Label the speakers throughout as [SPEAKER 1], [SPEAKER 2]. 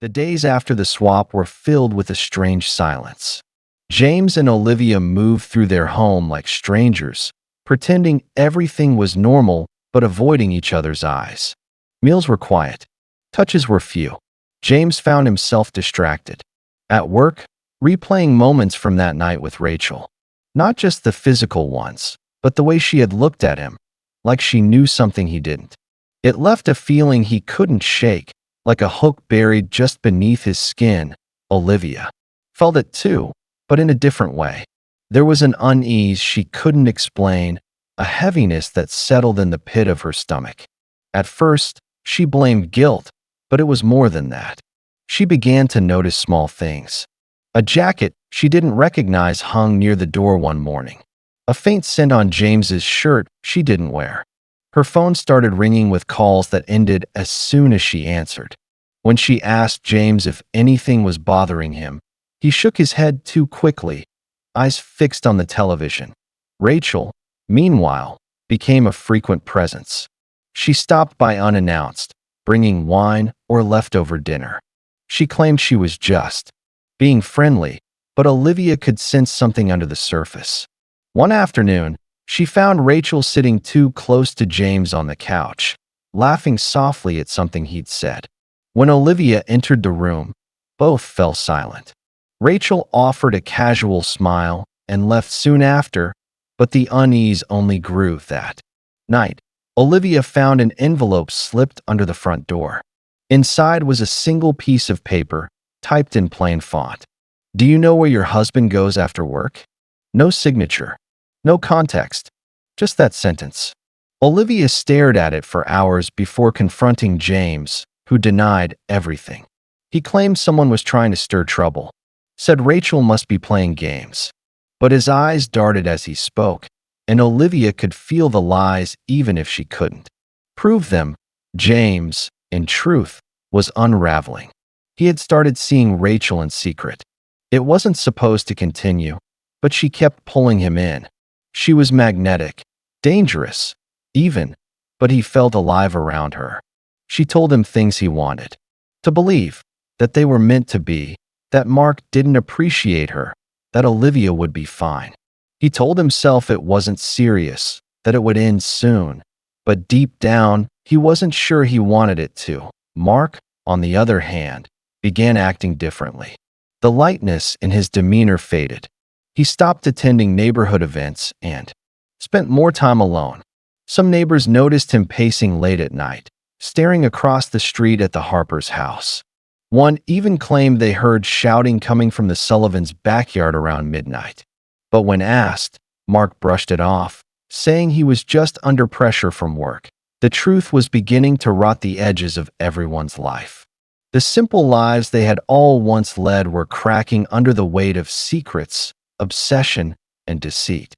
[SPEAKER 1] The days after the swap were filled with a strange silence. James and Olivia moved through their home like strangers, pretending everything was normal but avoiding each other's eyes. Meals were quiet. Touches were few. James found himself distracted. At work, replaying moments from that night with Rachel. Not just the physical ones, but the way she had looked at him, like she knew something he didn't. It left a feeling he couldn't shake, like a hook buried just beneath his skin. Olivia felt it too, but in a different way. There was an unease she couldn't explain, a heaviness that settled in the pit of her stomach. At first, she blamed guilt, but it was more than that. She began to notice small things. A jacket she didn't recognize hung near the door one morning. A faint scent on James's shirt she didn't wear. Her phone started ringing with calls that ended as soon as she answered. When she asked James if anything was bothering him, he shook his head too quickly, eyes fixed on the television. Rachel, meanwhile, became a frequent presence. She stopped by unannounced, bringing wine or leftover dinner. She claimed she was just being friendly, but Olivia could sense something under the surface. One afternoon, she found Rachel sitting too close to James on the couch, laughing softly at something he'd said. When Olivia entered the room, both fell silent. Rachel offered a casual smile and left soon after, but the unease only grew that night. Olivia found an envelope slipped under the front door. Inside was a single piece of paper, typed in plain font. "Do you know where your husband goes after work?" No signature, no context, just that sentence. Olivia stared at it for hours before confronting James, who denied everything. He claimed someone was trying to stir trouble, said Rachel must be playing games. But his eyes darted as he spoke, and Olivia could feel the lies even if she couldn't prove them. James, in truth, was unraveling. He had started seeing Rachel in secret. It wasn't supposed to continue, but she kept pulling him in. She was magnetic, dangerous, even, but he felt alive around her. She told him things he wanted to believe, that they were meant to be, that Mark didn't appreciate her, that Olivia would be fine. He told himself it wasn't serious, that it would end soon, but deep down, he wasn't sure he wanted it to. Mark, on the other hand, began acting differently. The lightness in his demeanor faded. He stopped attending neighborhood events and spent more time alone. Some neighbors noticed him pacing late at night, staring across the street at the Harper's house. One even claimed they heard shouting coming from the Sullivans' backyard around midnight. But when asked, Mark brushed it off, saying he was just under pressure from work. The truth was beginning to rot the edges of everyone's life. The simple lives they had all once led were cracking under the weight of secrets, obsession, and deceit.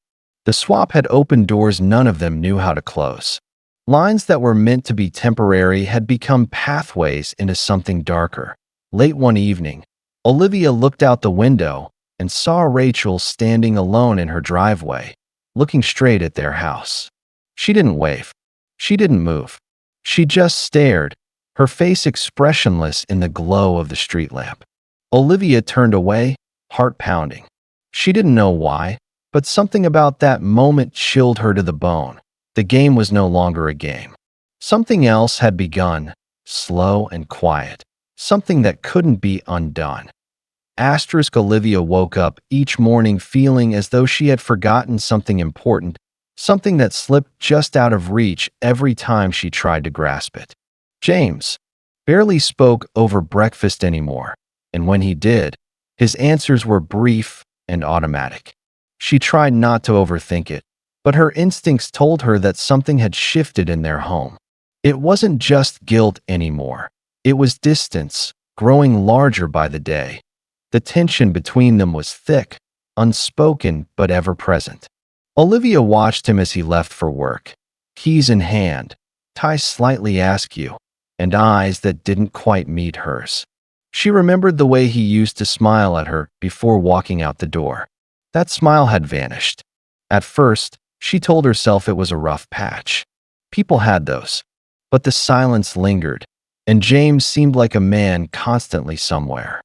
[SPEAKER 1] The swap had opened doors none of them knew how to close. Lines that were meant to be temporary had become pathways into something darker. Late one evening, Olivia looked out the window and saw Rachel standing alone in her driveway, looking straight at their house. She didn't wave. She didn't move. She just stared, her face expressionless in the glow of the street lamp. Olivia turned away, heart pounding. She didn't know why, but something about that moment chilled her to the bone. The game was no longer a game. Something else had begun, slow and quiet, something that couldn't be undone. Olivia woke up each morning feeling as though she had forgotten something important, something that slipped just out of reach every time she tried to grasp it. James barely spoke over breakfast anymore, and when he did, his answers were brief and automatic. She tried not to overthink it, but her instincts told her that something had shifted in their home. It wasn't just guilt anymore. It was distance, growing larger by the day. The tension between them was thick, unspoken but ever-present. Olivia watched him as he left for work, keys in hand, tie slightly askew, and eyes that didn't quite meet hers. She remembered the way he used to smile at her before walking out the door. That smile had vanished. At first, she told herself it was a rough patch. People had those. But the silence lingered, and James seemed like a man constantly somewhere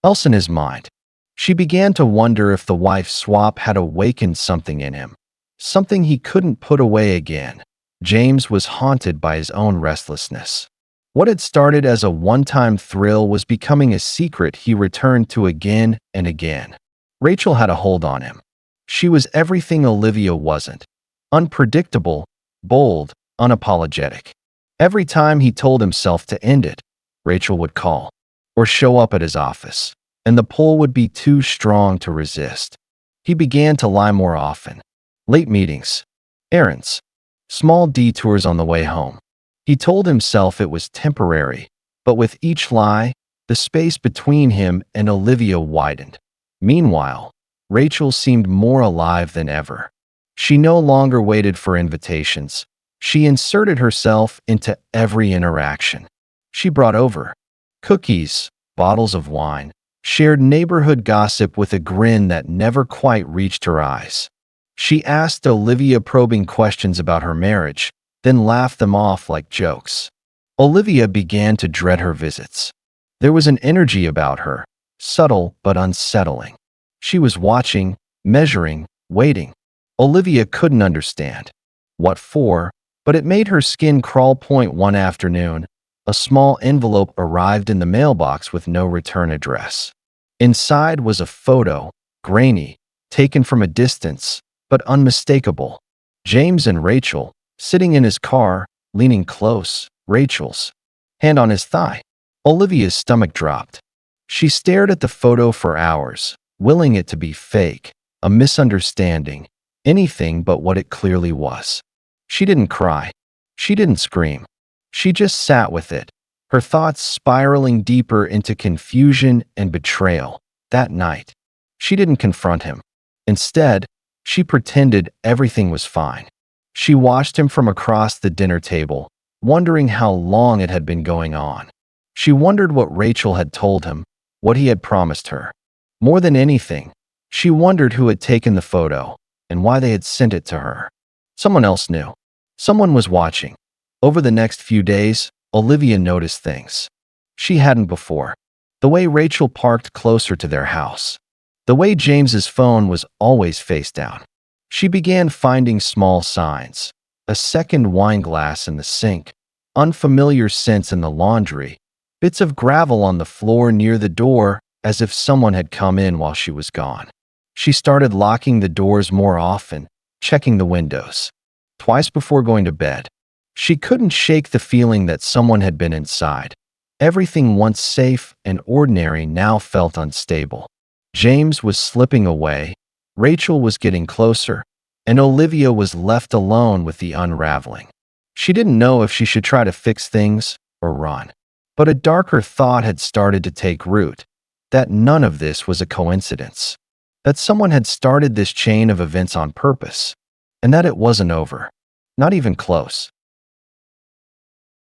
[SPEAKER 1] else in his mind. She began to wonder if the wife swap had awakened something in him, something he couldn't put away again. James was haunted by his own restlessness. What had started as a one-time thrill was becoming a secret he returned to again and again. Rachel had a hold on him. She was everything Olivia wasn't: unpredictable, bold, unapologetic. Every time he told himself to end it, Rachel would call or show up at his office, and the pull would be too strong to resist. He began to lie more often. Late meetings, errands, small detours on the way home. He told himself it was temporary, but with each lie, the space between him and Olivia widened. Meanwhile, Rachel seemed more alive than ever. She no longer waited for invitations. She inserted herself into every interaction. She brought over cookies, bottles of wine, shared neighborhood gossip with a grin that never quite reached her eyes. She asked Olivia probing questions about her marriage, then laughed them off like jokes. Olivia began to dread her visits. There was an energy about her, subtle but unsettling. She was watching, measuring, waiting. Olivia couldn't understand what for, but it made her skin crawl. One afternoon, a small envelope arrived in the mailbox with no return address. Inside was a photo, grainy, taken from a distance, but unmistakable. James and Rachel, sitting in his car, leaning close, Rachel's hand on his thigh. Olivia's stomach dropped. She stared at the photo for hours, willing it to be fake, a misunderstanding, anything but what it clearly was. She didn't cry. She didn't scream. She just sat with it, her thoughts spiraling deeper into confusion and betrayal. That night, she didn't confront him. Instead, she pretended everything was fine. She watched him from across the dinner table, wondering how long it had been going on. She wondered what Rachel had told him, what he had promised her. More than anything, she wondered who had taken the photo and why they had sent it to her. Someone else knew. Someone was watching. Over the next few days, Olivia noticed things she hadn't before. The way Rachel parked closer to their house. The way James's phone was always face down. She began finding small signs: a second wine glass in the sink, unfamiliar scents in the laundry, bits of gravel on the floor near the door, as if someone had come in while she was gone. She started locking the doors more often, checking the windows twice before going to bed. She couldn't shake the feeling that someone had been inside. Everything once safe and ordinary now felt unstable. James was slipping away, Rachel was getting closer, and Olivia was left alone with the unraveling. She didn't know if she should try to fix things or run. But a darker thought had started to take root, that none of this was a coincidence, that someone had started this chain of events on purpose, and that it wasn't over, not even close.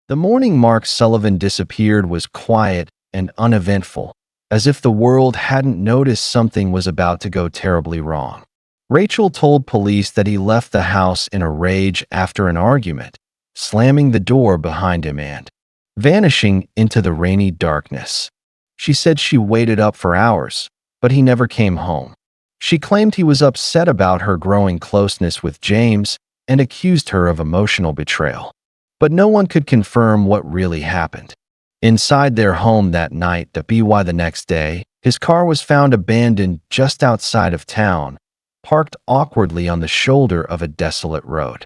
[SPEAKER 1] The morning Mark Sullivan disappeared was quiet and uneventful, as if the world hadn't noticed something was about to go terribly wrong. Rachel told police that he left the house in a rage after an argument, slamming the door behind him and vanishing into the rainy darkness. She said she waited up for hours, but he never came home. She claimed he was upset about her growing closeness with James and accused her of emotional betrayal. But no one could confirm what really happened. Inside their home that night, the next day, his car was found abandoned just outside of town, parked awkwardly on the shoulder of a desolate road.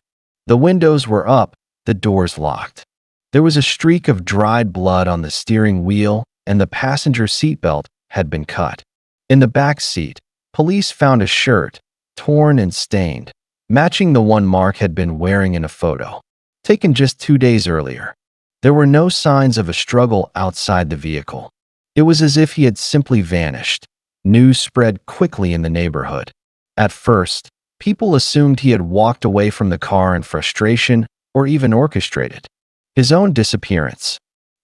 [SPEAKER 1] The windows were up, the doors locked. There was a streak of dried blood on the steering wheel, and the passenger seatbelt had been cut. In the back seat, police found a shirt, torn and stained, matching the one Mark had been wearing in a photo, taken just 2 days earlier. There were no signs of a struggle outside the vehicle. It was as if he had simply vanished. News spread quickly in the neighborhood. At first, people assumed he had walked away from the car in frustration or even orchestrated his own disappearance.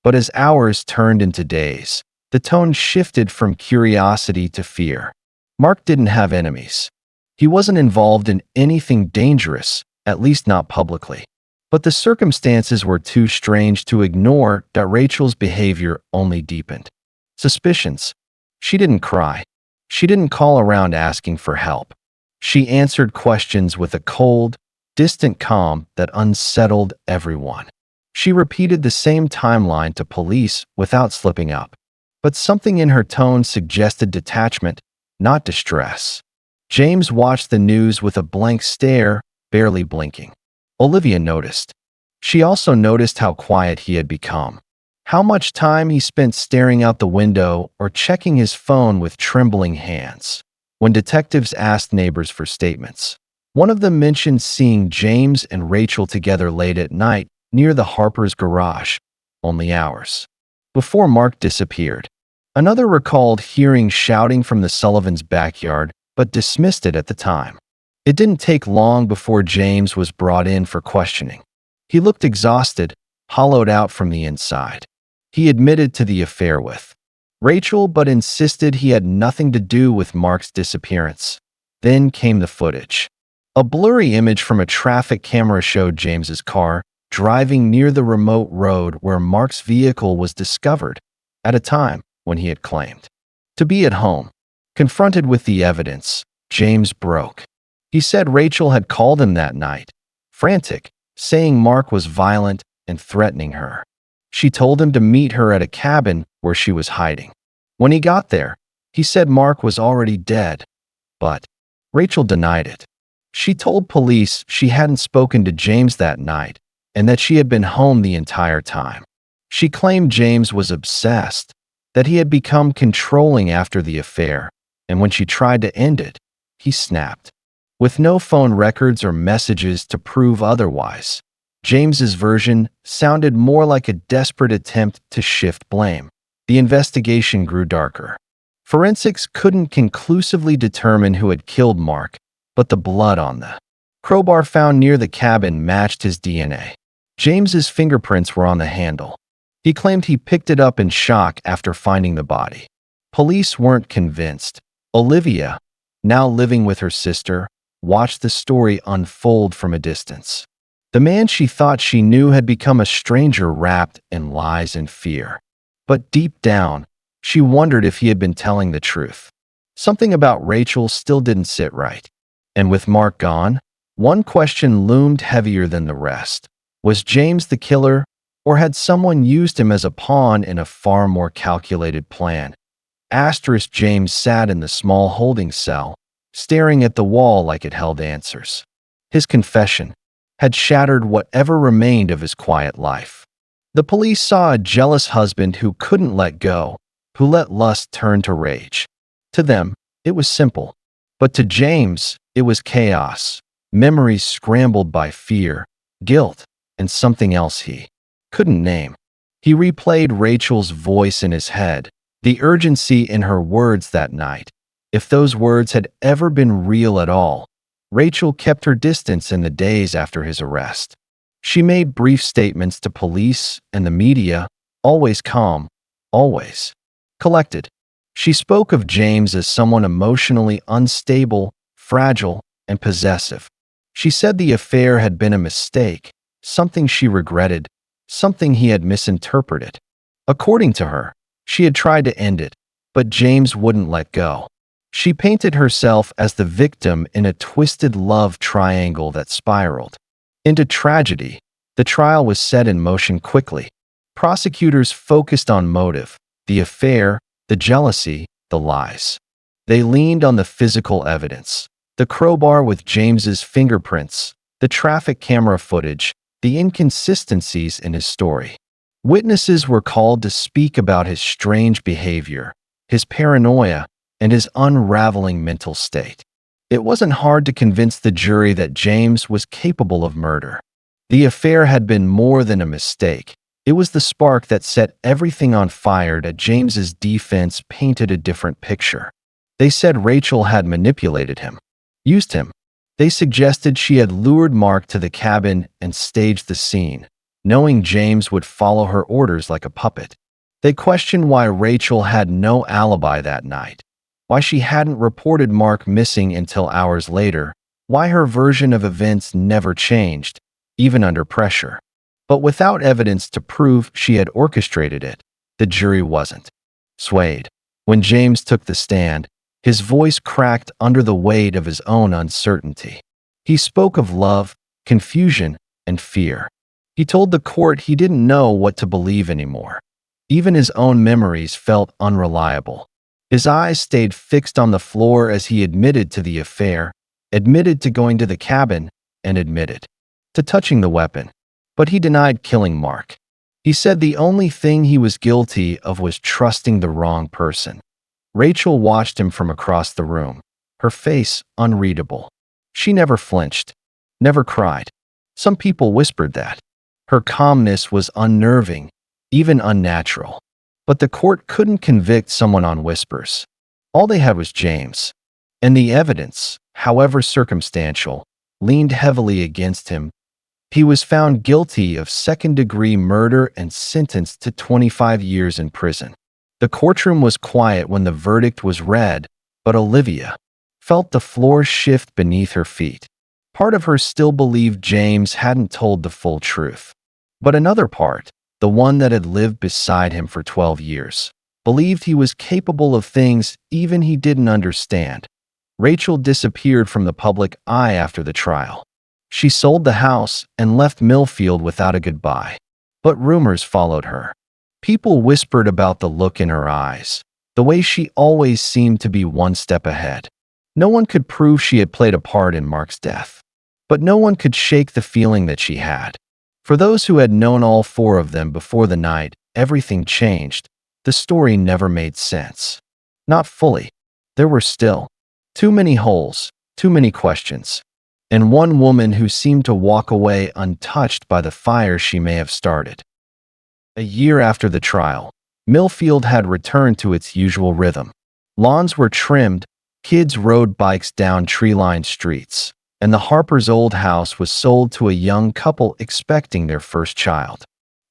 [SPEAKER 1] But as hours turned into days, the tone shifted from curiosity to fear. Mark didn't have enemies. He wasn't involved in anything dangerous, at least not publicly. But the circumstances were too strange to ignore that Rachel's behavior only deepened. Suspicions. She didn't cry. She didn't call around asking for help. She answered questions with a cold, distant calm that unsettled everyone. She repeated the same timeline to police without slipping up. But something in her tone suggested detachment, not distress. James watched the news with a blank stare, barely blinking. Olivia noticed. She also noticed how quiet he had become. How much time he spent staring out the window or checking his phone with trembling hands. When detectives asked neighbors for statements, one of them mentioned seeing James and Rachel together late at night near the Harper's garage, only hours before Mark disappeared. Another recalled hearing shouting from the Sullivans' backyard, but dismissed it at the time. It didn't take long before James was brought in for questioning. He looked exhausted, hollowed out from the inside. He admitted to the affair with Rachel, but insisted he had nothing to do with Mark's disappearance. Then came the footage. A blurry image from a traffic camera showed James's car driving near the remote road where Mark's vehicle was discovered, at a time when he had claimed to be at home. Confronted with the evidence, James broke. He said Rachel had called him that night, frantic, saying Mark was violent and threatening her. She told him to meet her at a cabin where she was hiding. When he got there, he said Mark was already dead, but Rachel denied it. She told police she hadn't spoken to James that night and that she had been home the entire time. She claimed James was obsessed, that he had become controlling after the affair, and when she tried to end it, he snapped. With no phone records or messages to prove otherwise, James's version sounded more like a desperate attempt to shift blame. The investigation grew darker. Forensics couldn't conclusively determine who had killed Mark, but the blood on the crowbar found near the cabin matched his DNA. James's fingerprints were on the handle. He claimed he picked it up in shock after finding the body. Police weren't convinced. Olivia, now living with her sister, watched the story unfold from a distance. The man she thought she knew had become a stranger wrapped in lies and fear. But deep down, she wondered if he had been telling the truth. Something about Rachel still didn't sit right. And with Mark gone, one question loomed heavier than the rest. Was James the killer, or had someone used him as a pawn in a far more calculated plan? James sat in the small holding cell, staring at the wall like it held answers. His confession had shattered whatever remained of his quiet life. The police saw a jealous husband who couldn't let go, who let lust turn to rage. To them, it was simple. But to James, it was chaos, memories scrambled by fear, guilt, and something else he couldn't name. He replayed Rachel's voice in his head, the urgency in her words that night. If those words had ever been real at all, Rachel kept her distance in the days after his arrest. She made brief statements to police and the media, always calm, always collected. She spoke of James as someone emotionally unstable, fragile, and possessive. She said the affair had been a mistake, something she regretted, something he had misinterpreted. According to her, she had tried to end it, but James wouldn't let go. She painted herself as the victim in a twisted love triangle that spiraled into tragedy. The trial was set in motion quickly. Prosecutors focused on motive, the affair, the jealousy, the lies. They leaned on the physical evidence, the crowbar with James's fingerprints, the traffic camera footage, the inconsistencies in his story. Witnesses were called to speak about his strange behavior, his paranoia, and his unraveling mental state. It wasn't hard to convince the jury that James was capable of murder. The affair had been more than a mistake. It was the spark that set everything on fire. That James's defense painted a different picture. They said Rachel had manipulated him, used him. They suggested she had lured Mark to the cabin and staged the scene, knowing James would follow her orders like a puppet. They questioned why Rachel had no alibi that night, why she hadn't reported Mark missing until hours later, why her version of events never changed, even under pressure. But without evidence to prove she had orchestrated it, the jury wasn't swayed. When James took the stand, his voice cracked under the weight of his own uncertainty. He spoke of love, confusion, and fear. He told the court he didn't know what to believe anymore. Even his own memories felt unreliable. His eyes stayed fixed on the floor as he admitted to the affair, admitted to going to the cabin, and admitted to touching the weapon. But he denied killing Mark. He said the only thing he was guilty of was trusting the wrong person. Rachel watched him from across the room, her face unreadable. She never flinched, never cried. Some people whispered that. Her calmness was unnerving, even unnatural. But the court couldn't convict someone on whispers. All they had was James. And the evidence, however circumstantial, leaned heavily against him. He was found guilty of second-degree murder and sentenced to 25 years in prison. The courtroom was quiet when the verdict was read, but Olivia felt the floor shift beneath her feet. Part of her still believed James hadn't told the full truth. But another part, the one that had lived beside him for 12 years, believed he was capable of things even he didn't understand. Rachel disappeared from the public eye after the trial. She sold the house and left Millfield without a goodbye. But rumors followed her. People whispered about the look in her eyes, the way she always seemed to be one step ahead. No one could prove she had played a part in Mark's death. But no one could shake the feeling that she had. For those who had known all four of them before the night, everything changed. The story never made sense. Not fully. There were still too many holes, too many questions, and one woman who seemed to walk away untouched by the fire she may have started. A year after the trial, Millfield had returned to its usual rhythm. Lawns were trimmed, kids rode bikes down tree-lined streets, and the Harpers' old house was sold to a young couple expecting their first child.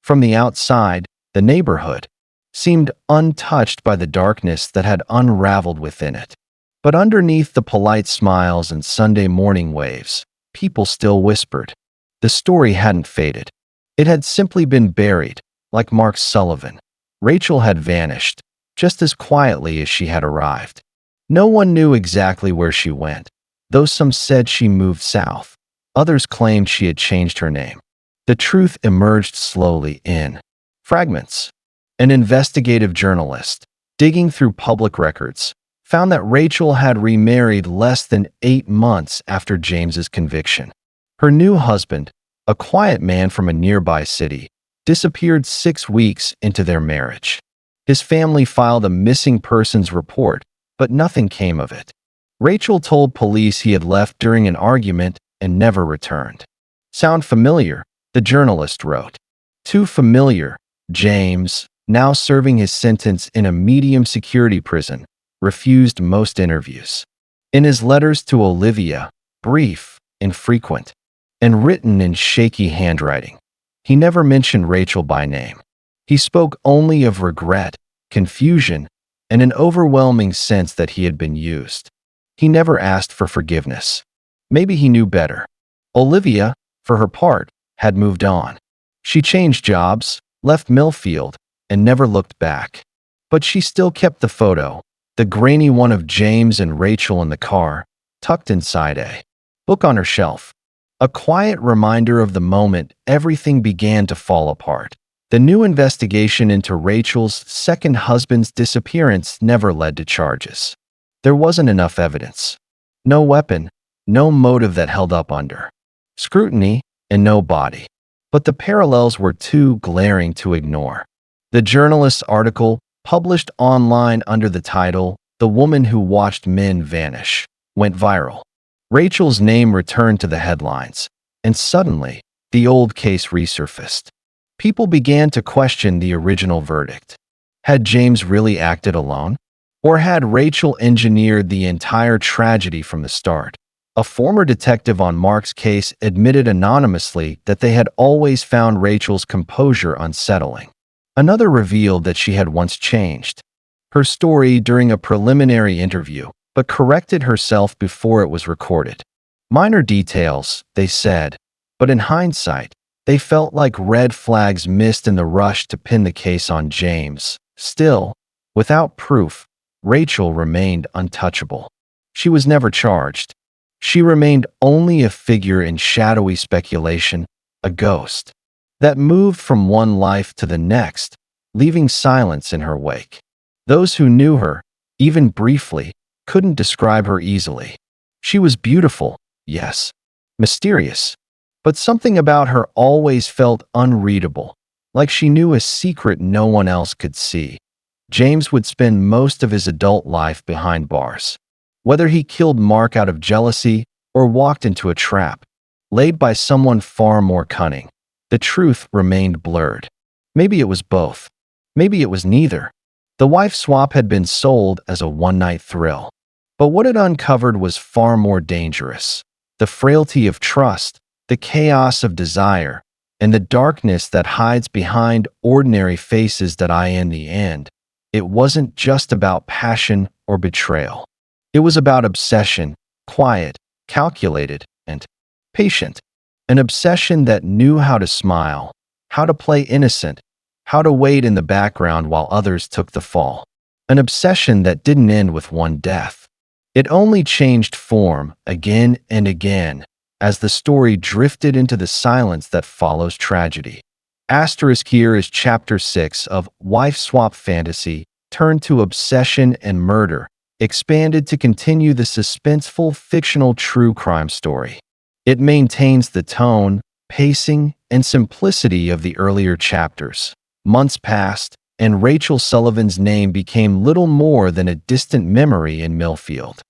[SPEAKER 1] From the outside, the neighborhood seemed untouched by the darkness that had unraveled within it. But underneath the polite smiles and Sunday morning waves, people still whispered. The story hadn't faded. It had simply been buried, like Mark Sullivan. Rachel had vanished, just as quietly as she had arrived. No one knew exactly where she went, though some said she moved south. Others claimed she had changed her name. The truth emerged slowly in fragments. An investigative journalist, digging through public records, found that Rachel had remarried less than 8 months after James's conviction. Her new husband, a quiet man from a nearby city, disappeared 6 weeks into their marriage. His family filed a missing persons report, but nothing came of it. Rachel told police he had left during an argument and never returned. Sound familiar? The journalist wrote. Too familiar. James, now serving his sentence in a medium security prison, refused most interviews. In his letters to Olivia, brief, infrequent, and written in shaky handwriting, he never mentioned Rachel by name. He spoke only of regret, confusion, and an overwhelming sense that he had been used. He never asked for forgiveness. Maybe he knew better. Olivia, for her part, had moved on. She changed jobs, left Millfield, and never looked back. But she still kept the photo, the grainy one of James and Rachel in the car, tucked inside a book on her shelf. A quiet reminder of the moment everything began to fall apart. The new investigation into Rachel's second husband's disappearance never led to charges. There wasn't enough evidence. No weapon, no motive that held up under scrutiny, and no body. But the parallels were too glaring to ignore. The journalist's article, published online under the title, "The Woman Who Watched Men Vanish," went viral. Rachel's name returned to the headlines, and suddenly, the old case resurfaced. People began to question the original verdict. Had James really acted alone? Or had Rachel engineered the entire tragedy from the start? A former detective on Mark's case admitted anonymously that they had always found Rachel's composure unsettling. Another revealed that she had once changed her story during a preliminary interview, but corrected herself before it was recorded. Minor details, they said, But in hindsight, they felt like red flags missed in the rush to pin the case on James. Still, without proof, Rachel remained untouchable. She was never charged. She remained only a figure in shadowy speculation, a ghost that moved from one life to the next, leaving silence in her wake. Those who knew her, even briefly, couldn't describe her easily. She was beautiful, yes, mysterious, but something about her always felt unreadable, like she knew a secret no one else could see. James would spend most of his adult life behind bars. Whether he killed Mark out of jealousy or walked into a trap laid by someone far more cunning, the truth remained blurred. Maybe it was both. Maybe it was neither. The wife swap had been sold as a one-night thrill. But what it uncovered was far more dangerous. The frailty of trust, the chaos of desire, and the darkness that hides behind ordinary faces that in the end, it wasn't just about passion or betrayal. It was about obsession, quiet, calculated, and patient. An obsession that knew how to smile, how to play innocent, how to wait in the background while others took the fall. An obsession that didn't end with one death. It only changed form again and again as the story drifted into the silence that follows tragedy. Asterisk here is Chapter 6 of Wife Swap Fantasy, turned to obsession and murder, expanded to continue the suspenseful fictional true crime story. It maintains the tone, pacing, and simplicity of the earlier chapters. Months passed, and Rachel Sullivan's name became little more than a distant memory in Millfield.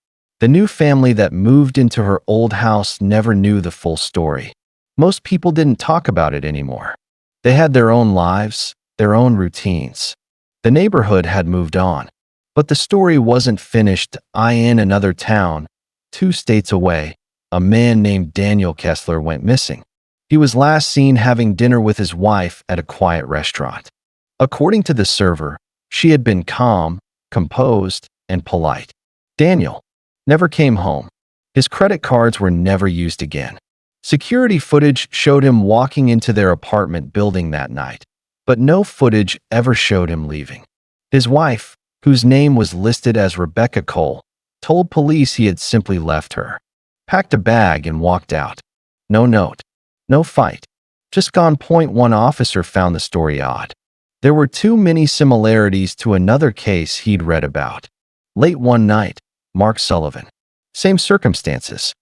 [SPEAKER 1] The new family that moved into her old house never knew the full story. Most people didn't talk about it anymore. They had their own lives, their own routines. The neighborhood had moved on. But the story wasn't finished. In another town, 2 states away, a man named Daniel Kessler went missing. He was last seen having dinner with his wife at a quiet restaurant. According to the server, she had been calm, composed, and polite. Daniel never came home. His credit cards were never used again. Security footage showed him walking into their apartment building that night, but no footage ever showed him leaving. His wife, whose name was listed as Rebecca Cole, told police he had simply left her, packed a bag and walked out. No note, no fight, just gone. One officer found the story odd. There were too many similarities to another case he'd read about. Late one night, Mark Sullivan. Same circumstances.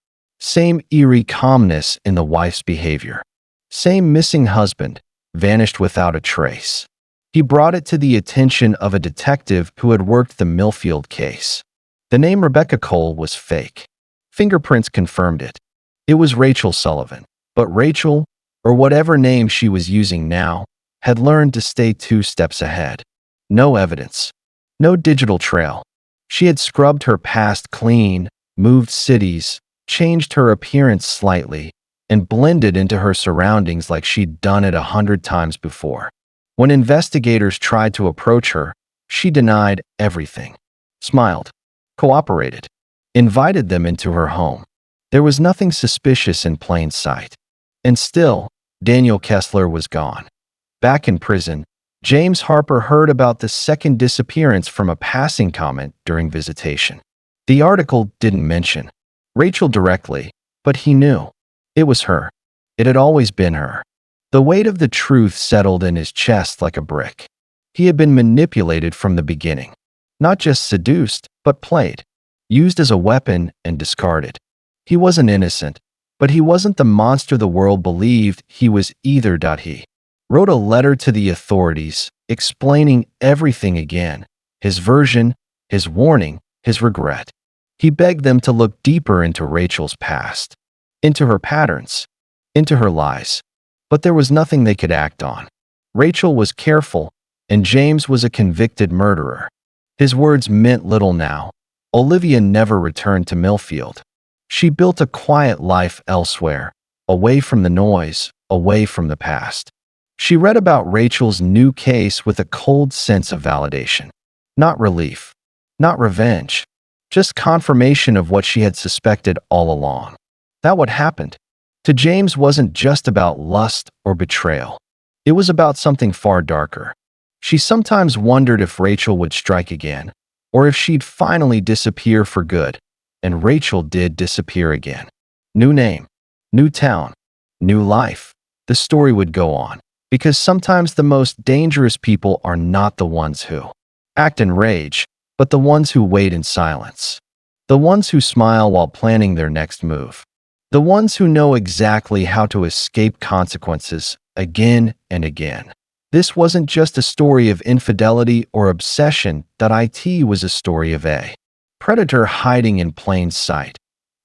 [SPEAKER 1] Same eerie calmness in the wife's behavior. Same missing husband, vanished without a trace. He brought it to the attention of a detective who had worked the Millfield case. The name Rebecca Cole was fake. Fingerprints confirmed it. It was Rachel Sullivan. But Rachel, or whatever name she was using now, had learned to stay 2 steps ahead. No evidence. No digital trail. She had scrubbed her past clean, moved cities, changed her appearance slightly, and blended into her surroundings like she'd done it 100 times before. When investigators tried to approach her, she denied everything, smiled, cooperated, invited them into her home. There was nothing suspicious in plain sight. And still, Daniel Kessler was gone. Back in prison, James Harper heard about the second disappearance from a passing comment during visitation. The article didn't mention Rachel directly, but he knew. It was her. It had always been her. The weight of the truth settled in his chest like a brick. He had been manipulated from the beginning. Not just seduced, but played. Used as a weapon and discarded. He wasn't innocent, but he wasn't the monster the world believed he was either. He wrote a letter to the authorities, explaining everything again, his version, his warning, his regret. He begged them to look deeper into Rachel's past, into her patterns, into her lies. But there was nothing they could act on. Rachel was careful, and James was a convicted murderer. His words meant little now. Olivia never returned to Millfield. She built a quiet life elsewhere, away from the noise, away from the past. She read about Rachel's new case with a cold sense of validation. Not relief, not revenge, just confirmation of what she had suspected all along. That what happened. to James wasn't just about lust or betrayal. It was about something far darker. She sometimes wondered if Rachel would strike again, or if she'd finally disappear for good. And Rachel did disappear again. New name, new town, new life. The story would go on, because sometimes the most dangerous people are not the ones who act in rage, but the ones who wait in silence. The ones who smile while planning their next move. The ones who know exactly how to escape consequences again and again. This wasn't just a story of infidelity or obsession, that it was a story of a predator hiding in plain sight.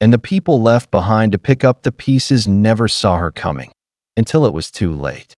[SPEAKER 1] And the people left behind to pick up the pieces never saw her coming, until it was too late.